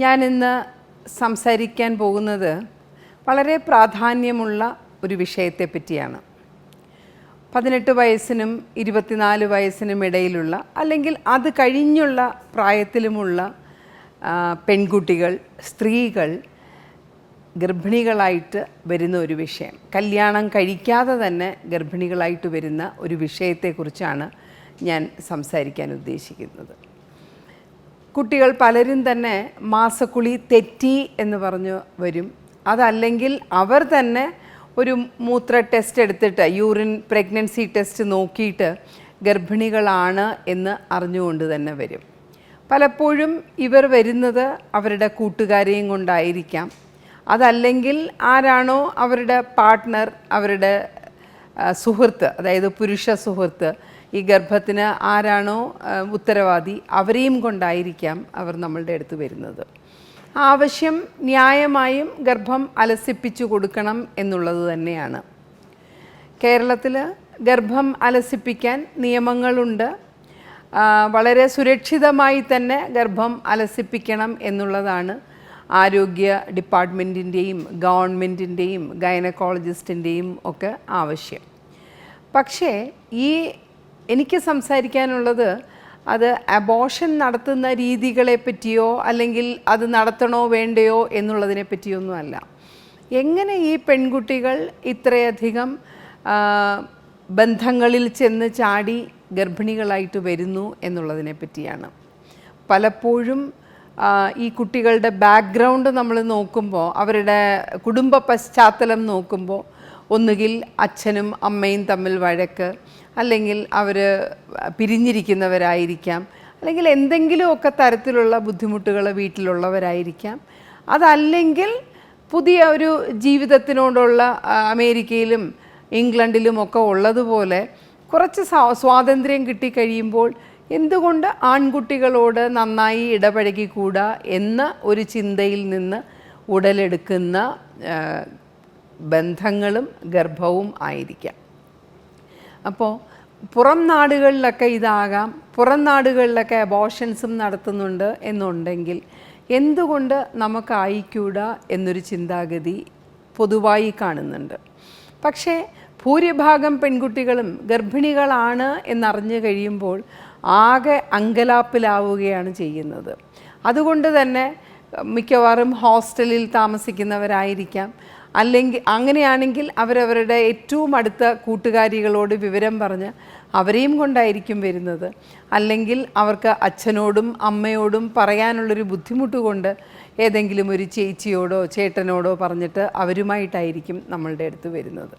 ഞാനിന്ന് സംസാരിക്കാൻ പോകുന്നത് വളരെ പ്രാധാന്യമുള്ള ഒരു വിഷയത്തെ പറ്റിയാണ്. 18 വയസ്സിനും 24 വയസ്സിനും ഇടയിലുള്ള അല്ലെങ്കിൽ അത് കഴിഞ്ഞുള്ള പ്രായത്തിലുമുള്ള പെൺകുട്ടികൾ, സ്ത്രീകൾ ഗർഭിണികളായിട്ട് വരുന്ന ഒരു വിഷയം, കല്യാണം കഴിക്കാതെ തന്നെ ഗർഭിണികളായിട്ട് വരുന്ന ഒരു വിഷയത്തെക്കുറിച്ചാണ് ഞാൻ സംസാരിക്കാൻ ഉദ്ദേശിക്കുന്നത്. കുട്ടികൾ പലരും തന്നെ മാസക്കുളി തെറ്റി എന്ന് പറഞ്ഞു വരും. അതല്ലെങ്കിൽ അവർ തന്നെ ഒരു മൂത്ര ടെസ്റ്റ് എടുത്തിട്ട് യൂറിൻ പ്രഗ്നൻസി ടെസ്റ്റ് നോക്കിയിട്ട് ഗർഭിണികളാണ് എന്ന് അറിഞ്ഞുകൊണ്ട് തന്നെ വരും. പലപ്പോഴും ഇവർ വരുന്നത് അവരുടെ കൂട്ടുകാരെയും കൊണ്ടായിരിക്കാം. അതല്ലെങ്കിൽ ആരാണോ അവരുടെ പാർട്ട്ണർ, അവരുടെ സുഹൃത്ത്, അതായത് പുരുഷ സുഹൃത്ത്, ഈ ഗർഭത്തിന് ആരാണോ ഉത്തരവാദി അവരെയും കൊണ്ടായിരിക്കാം അവർ നമ്മളുടെ അടുത്ത് വരുന്നത്. ആവശ്യം ന്യായമായും ഗർഭം അലസിപ്പിച്ചു കൊടുക്കണം എന്നുള്ളത് തന്നെയാണ്. കേരളത്തിൽ ഗർഭം അലസിപ്പിക്കാൻ നിയമങ്ങളുണ്ട്. വളരെ സുരക്ഷിതമായി തന്നെ ഗർഭം അലസിപ്പിക്കണം എന്നുള്ളതാണ് ആരോഗ്യ ഡിപ്പാർട്ട്മെൻറ്റിൻ്റെയും ഗവൺമെൻറ്റിൻ്റെയും ഗൈനക്കോളജിസ്റ്റിൻ്റെയും ഒക്കെ ആവശ്യം. പക്ഷേ എനിക്ക് സംസാരിക്കാനുള്ളത് അത് അബോർഷൻ നടത്തുന്ന രീതികളെ പറ്റിയോ അല്ലെങ്കിൽ അത് നടത്തണോ വേണ്ടയോ എന്നുള്ളതിനെ പറ്റിയൊന്നുമല്ല. എങ്ങനെ ഈ പെൺകുട്ടികൾ ഇത്രയധികം ബന്ധങ്ങളിൽ ചെന്ന് ചാടി ഗർഭിണികളായിട്ട് വരുന്നു എന്നുള്ളതിനെ പറ്റിയാണ്. പലപ്പോഴും ഈ കുട്ടികളുടെ ബാക്ക്ഗ്രൗണ്ട് നമ്മൾ നോക്കുമ്പോൾ, അവരുടെ കുടുംബ പശ്ചാത്തലം നോക്കുമ്പോൾ, ഒന്നുകിൽ അച്ഛനും അമ്മയും തമ്മിൽ വഴക്ക്, അല്ലെങ്കിൽ അവർ പിരിഞ്ഞിരിക്കുന്നവരായിരിക്കാം, അല്ലെങ്കിൽ എന്തെങ്കിലുമൊക്കെ തരത്തിലുള്ള ബുദ്ധിമുട്ടുകൾ വീട്ടിലുള്ളവരായിരിക്കാം. അതല്ലെങ്കിൽ പുതിയ ഒരു ജീവിതത്തിനോടുള്ള അമേരിക്കയിലും ഇംഗ്ലണ്ടിലും ഒക്കെ ഉള്ളതുപോലെ കുറച്ച് സ്വാതന്ത്ര്യം കിട്ടിക്കഴിയുമ്പോൾ എന്തുകൊണ്ട് ആൺകുട്ടികളോട് നന്നായി ഇടപഴകിക്കൂടാ എന്ന ഒരു ചിന്തയിൽ നിന്ന് ഉടലെടുക്കുന്ന ബന്ധങ്ങളും ഗർഭവും ആയിരിക്കാം. അപ്പോൾ പുറം നാടുകളിലൊക്കെ ഇതാകാം, പുറം നാടുകളിലൊക്കെ അബോർഷൻസും നടത്തുന്നുണ്ട് എന്നുണ്ടെങ്കിൽ എന്തുകൊണ്ട് നമുക്കായിക്കൂടാ എന്നൊരു ചിന്താഗതി പൊതുവായി കാണുന്നുണ്ട്. പക്ഷേ ഭൂരിഭാഗം പെൺകുട്ടികളും ഗർഭിണികളാണ് എന്നറിഞ്ഞു കഴിയുമ്പോൾ ആകെ അങ്കലാപ്പിലാവുകയാണ് ചെയ്യുന്നത്. അതുകൊണ്ട് തന്നെ മിക്കവാറും ഹോസ്റ്റലിൽ താമസിക്കുന്നവരായിരിക്കാം, അല്ലെങ്കിൽ അങ്ങനെയാണെങ്കിൽ അവരവരുടെ ഏറ്റവും അടുത്ത കൂട്ടുകാരികളോട് വിവരം പറഞ്ഞ് അവരെയും കൊണ്ടായിരിക്കും വരുന്നത്. അല്ലെങ്കിൽ അവർക്ക് അച്ഛനോടും അമ്മയോടും പറയാനുള്ളൊരു ബുദ്ധിമുട്ട് കൊണ്ട് ഏതെങ്കിലും ഒരു ചേച്ചിയോടോ ചേട്ടനോടോ പറഞ്ഞിട്ട് അവരുമായിട്ടായിരിക്കും നമ്മളുടെ അടുത്ത് വരുന്നത്.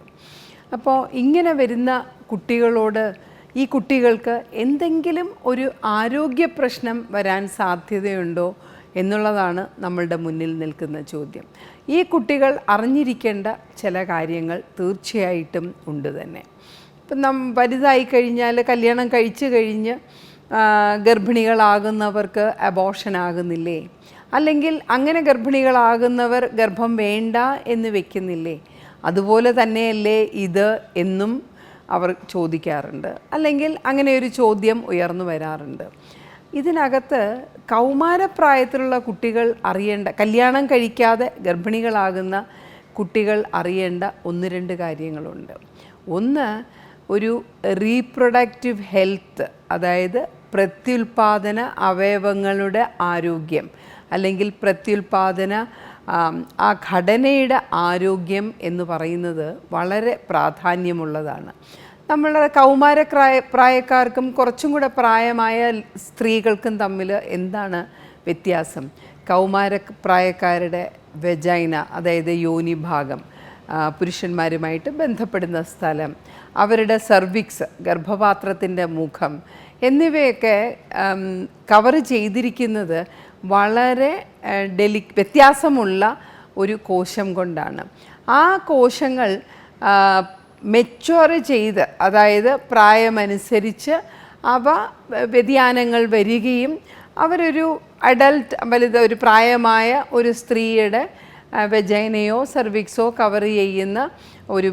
അപ്പോൾ ഇങ്ങനെ വരുന്ന കുട്ടികളോട് ഈ കുട്ടികൾക്ക് എന്തെങ്കിലും ഒരു ആരോഗ്യ പ്രശ്നം വരാൻ സാധ്യതയുണ്ടോ എന്നുള്ളതാണ് നമ്മളുടെ മുന്നിൽ നിൽക്കുന്ന ചോദ്യം. ഈ കുട്ടികൾ അറിഞ്ഞിരിക്കേണ്ട ചില കാര്യങ്ങൾ തീർച്ചയായിട്ടും ഉണ്ട് തന്നെ. ഇപ്പം വലുതായി കഴിഞ്ഞാൽ, കല്യാണം കഴിച്ചു കഴിഞ്ഞ് ഗർഭിണികളാകുന്നവർക്ക് അബോർഷൻ ആകുന്നില്ലേ? അല്ലെങ്കിൽ അങ്ങനെ ഗർഭിണികളാകുന്നവർ ഗർഭം വേണ്ട എന്ന് വെക്കുന്നില്ലേ? അതുപോലെ തന്നെയല്ലേ ഇത് എന്നും അവർ ചോദിക്കാറുണ്ട്. അല്ലെങ്കിൽ അങ്ങനെ ഒരു ചോദ്യം ഉയർന്നു വരാറുണ്ട്. ഇതിനകത്ത് കൗമാരപ്രായത്തിലുള്ള കുട്ടികൾ അറിയേണ്ട, കല്യാണം കഴിക്കാതെ ഗർഭിണികളാകുന്ന കുട്ടികൾ അറിയേണ്ട 1-2 കാര്യങ്ങളുണ്ട്. ഒന്ന്, ഒരു റീപ്രൊഡക്റ്റീവ് ഹെൽത്ത്, അതായത് പ്രത്യുൽപാദന അവയവങ്ങളുടെ ആരോഗ്യം, അല്ലെങ്കിൽ പ്രത്യുൽപാദന ആ ഘടനയുടെ ആരോഗ്യം എന്ന് പറയുന്നത് വളരെ പ്രാധാന്യമുള്ളതാണ്. നമ്മളുടെ പ്രായക്കാർക്കും കുറച്ചും കൂടെ പ്രായമായ സ്ത്രീകൾക്കും തമ്മിൽ എന്താണ് വ്യത്യാസം? പ്രായക്കാരുടെ വെജൈന, അതായത് യോനി ഭാഗം, പുരുഷന്മാരുമായിട്ട് ബന്ധപ്പെടുന്ന സ്ഥലം, അവരുടെ സർവിക്സ്, ഗർഭപാത്രത്തിൻ്റെ മുഖം എന്നിവയൊക്കെ കവർ ചെയ്തിരിക്കുന്നത് വളരെ വ്യത്യാസമുള്ള ഒരു കോശം കൊണ്ടാണ്. ആ കോശങ്ങൾ മെച്യൂർ ചെയ്ത്, അതായത് പ്രായമനുസരിച്ച് അവ വ്യതിയാനങ്ങൾ വരികയും അവരൊരു അഡൽട്ട് ഒരു പ്രായമായ ഒരു സ്ത്രീയുടെ വെജൈനയോ സർവിക്സോ കവർ ചെയ്യുന്ന ഒരു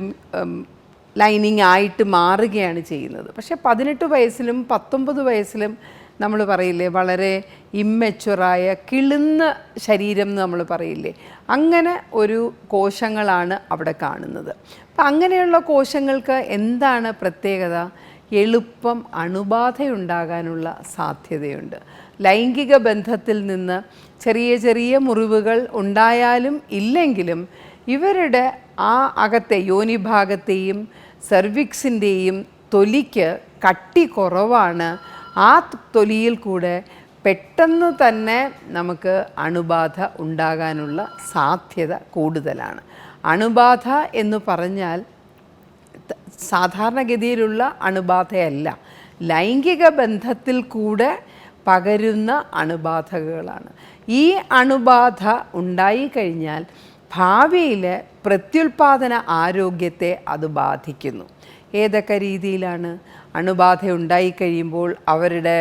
ലൈനിങ് ആയിട്ട് മാറുകയാണ് ചെയ്യുന്നത്. പക്ഷേ 18 വയസ്സിലും 19 വയസ്സിലും നമ്മൾ പറയില്ലേ വളരെ ഇമ്മെച്ചുറായ കിളുന്ന ശരീരം എന്ന് നമ്മൾ പറയില്ലേ, അങ്ങനെ ഒരു കോശങ്ങളാണ് അവിടെ കാണുന്നത്. അപ്പം അങ്ങനെയുള്ള കോശങ്ങൾക്ക് എന്താണ് പ്രത്യേകത? എളുപ്പം അണുബാധയുണ്ടാകാനുള്ള സാധ്യതയുണ്ട്. ലൈംഗിക ബന്ധത്തിൽ നിന്ന് ചെറിയ ചെറിയ മുറിവുകൾ ഉണ്ടായാലും ഇല്ലെങ്കിലും ഇവരുടെ ആ അകത്തെ യോനിഭാഗത്തെയും സെർവിക്സിൻ്റെയും തൊലിക്ക് കട്ടി കുറവാണ്. ആ തൊലിയിൽ കൂടെ പെട്ടെന്ന് തന്നെ നമുക്ക് അണുബാധ ഉണ്ടാകാനുള്ള സാധ്യത കൂടുതലാണ്. അണുബാധ എന്ന് പറഞ്ഞാൽ സാധാരണഗതിയിലുള്ള അണുബാധയല്ല, ലൈംഗിക ബന്ധത്തിൽ കൂടെ പകരുന്ന അണുബാധകളാണ്. ഈ അണുബാധ ഉണ്ടായിക്കഴിഞ്ഞാൽ ഭാവിയിലെ പ്രത്യുൽപാദന ആരോഗ്യത്തെ അത് ബാധിക്കുന്നു. ഏതൊക്കെ രീതിയിലാണ്? അണുബാധ ഉണ്ടായിക്കഴിയുമ്പോൾ അവരുടെ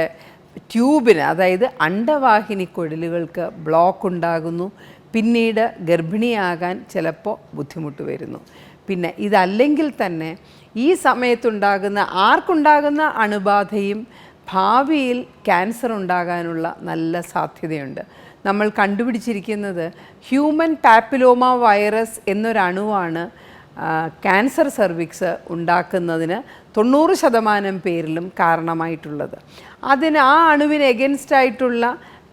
ട്യൂബിന്, അതായത് അണ്ഡവാഹിനി കുഴലുകൾക്ക് ബ്ലോക്ക് ഉണ്ടാകുന്നു. പിന്നീട് ഗർഭിണിയാകാൻ ചിലപ്പോൾ ബുദ്ധിമുട്ട് വരുന്നു. പിന്നെ ഇതല്ലെങ്കിൽ തന്നെ ഈ സമയത്തുണ്ടാകുന്ന ആർക്കുണ്ടാകുന്ന അണുബാധയും ഭാവിയിൽ ക്യാൻസർ ഉണ്ടാകാനുള്ള നല്ല സാധ്യതയുണ്ട്. നമ്മൾ കണ്ടുപിടിച്ചിരിക്കുന്നത് ഹ്യൂമൻ പാപ്പിലോമ വൈറസ് എന്നൊരണുവാണ് ക്യാൻസർ സെർവിക്സ് ഉണ്ടാക്കുന്നതിന് 90% പേരിലും കാരണമായിട്ടുള്ളത്. ആ അണുവിന് എഗൻസ്റ്റായിട്ടുള്ള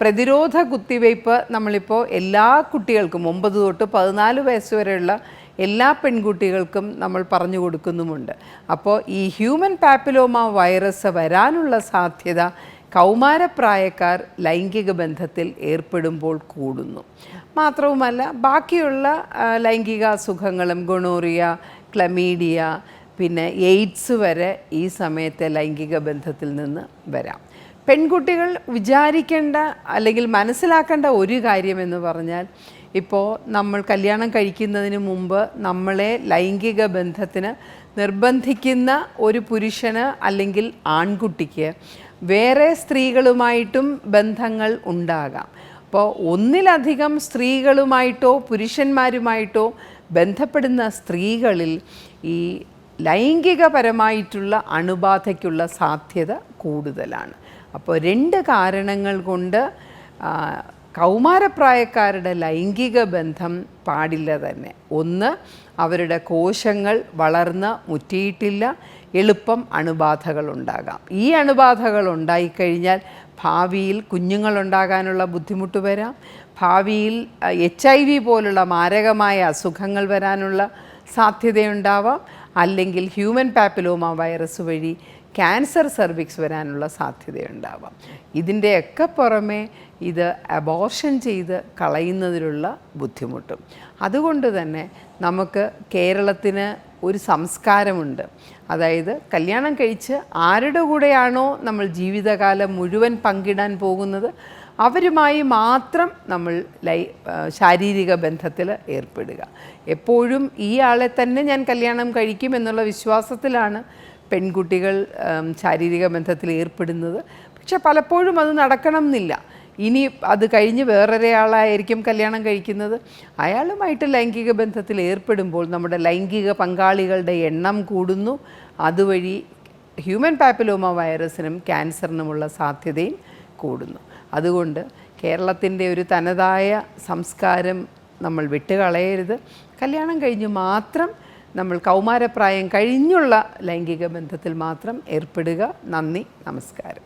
പ്രതിരോധ കുത്തിവയ്പ്പ് നമ്മളിപ്പോൾ എല്ലാ കുട്ടികൾക്കും 9 തൊട്ട് 14 വയസ്സ് വരെയുള്ള എല്ലാ പെൺകുട്ടികൾക്കും നമ്മൾ പറഞ്ഞു കൊടുക്കുന്നുമുണ്ട്. അപ്പോൾ ഈ ഹ്യൂമൻ പാപ്പിലോമ വൈറസ് വരാനുള്ള സാധ്യത കൗമാരപ്രായക്കാർ ലൈംഗിക ബന്ധത്തിൽ ഏർപ്പെടുമ്പോൾ കൂടുന്നു. മാത്രവുമല്ല ബാക്കിയുള്ള ലൈംഗിക അസുഖങ്ങളും ഗൊണോറിയ, ക്ലമീഡിയ, പിന്നെ എയ്ഡ്സ് വരെ ഈ സമയത്തെ ലൈംഗിക ബന്ധത്തിൽ നിന്ന് വരാം. പെൺകുട്ടികൾ വിചാരിക്കേണ്ട അല്ലെങ്കിൽ മനസ്സിലാക്കേണ്ട ഒരു കാര്യമെന്ന് പറഞ്ഞാൽ, ഇപ്പോൾ നമ്മൾ കല്യാണം കഴിക്കുന്നതിന് മുമ്പ് നമ്മളെ ലൈംഗിക ബന്ധത്തിന് നിർബന്ധിക്കുന്ന ഒരു പുരുഷന് അല്ലെങ്കിൽ ആൺകുട്ടിക്ക് വേറെ സ്ത്രീകളുമായിട്ടും ബന്ധങ്ങൾ ഉണ്ടാകാം. അപ്പോൾ ഒന്നിലധികം സ്ത്രീകളുമായിട്ടോ പുരുഷന്മാരുമായിട്ടോ ബന്ധപ്പെടുന്ന സ്ത്രീകളിൽ ഈ ലൈംഗികപരമായിട്ടുള്ള അണുബാധയ്ക്കുള്ള സാധ്യത കൂടുതലാണ്. അപ്പോൾ 2 കാരണങ്ങൾ കൊണ്ട് കൗമാരപ്രായക്കാരുടെ ലൈംഗിക ബന്ധം പാടില്ല തന്നെ. ഒന്ന്, അവരുടെ കോശങ്ങൾ വളർന്ന് മുറ്റിയിട്ടില്ല, എളുപ്പം അണുബാധകൾ ഉണ്ടാകാം. ഈ അണുബാധകൾ ഉണ്ടായിക്കഴിഞ്ഞാൽ ഭാവിയിൽ കുഞ്ഞുങ്ങളുണ്ടാകാനുള്ള ബുദ്ധിമുട്ട് വരാം. ഭാവിയിൽ HIV പോലുള്ള മാരകമായ അസുഖങ്ങൾ വരാനുള്ള സാധ്യതയുണ്ടാവാം. അല്ലെങ്കിൽ ഹ്യൂമൻ പാപ്പിലോമ വൈറസ് വഴി ക്യാൻസർ സെർവിക്സ് വരാനുള്ള സാധ്യതയുണ്ടാവാം. ഇതിൻ്റെയൊക്കെ പുറമെ ഇത് അബോർഷൻ ചെയ്ത് കളയുന്നതിലുള്ള ബുദ്ധിമുട്ടും. അതുകൊണ്ട് തന്നെ നമുക്ക് കേരളത്തിന് ഒരു സംസ്കാരമുണ്ട്. അതായത് കല്യാണം കഴിച്ച് ആരുടെ കൂടെയാണോ നമ്മൾ ജീവിതകാലം മുഴുവൻ പങ്കിടാൻ പോകുന്നത് അവരുമായി മാത്രം നമ്മൾ ശാരീരിക ബന്ധത്തിൽ ഏർപ്പെടുക. എപ്പോഴും ഈ ആളെ തന്നെ ഞാൻ കല്യാണം കഴിക്കും എന്നുള്ള വിശ്വാസത്തിലാണ് പെൺകുട്ടികൾ ശാരീരിക ബന്ധത്തിൽ ഏർപ്പെടുന്നത്. പക്ഷെ പലപ്പോഴും അത് നടക്കണം എന്നില്ല. ഇനി അത് കഴിഞ്ഞ് വേറൊരാളായിരിക്കും കല്യാണം കഴിക്കുന്നത്. അയാളുമായിട്ട് ലൈംഗിക ബന്ധത്തിൽ ഏർപ്പെടുമ്പോൾ നമ്മുടെ ലൈംഗിക പങ്കാളികളുടെ എണ്ണം കൂടുന്നു. അതുവഴി ഹ്യൂമൻ പാപ്പിലോമ വൈറസിനും ക്യാൻസറിനുമുള്ള സാധ്യതയും കൂടുന്നു. അതുകൊണ്ട് കേരളത്തിൻ്റെ ഒരു തനതായ സംസ്കാരം നമ്മൾ വിട്ടുകളയരുത്. കല്യാണം കഴിഞ്ഞ് മാത്രം നമ്മൾ കൗമാരപ്രായം കഴിഞ്ഞുള്ള ലൈംഗിക ബന്ധത്തിൽ മാത്രം ഏർപ്പെടുക. നന്ദി, നമസ്കാരം.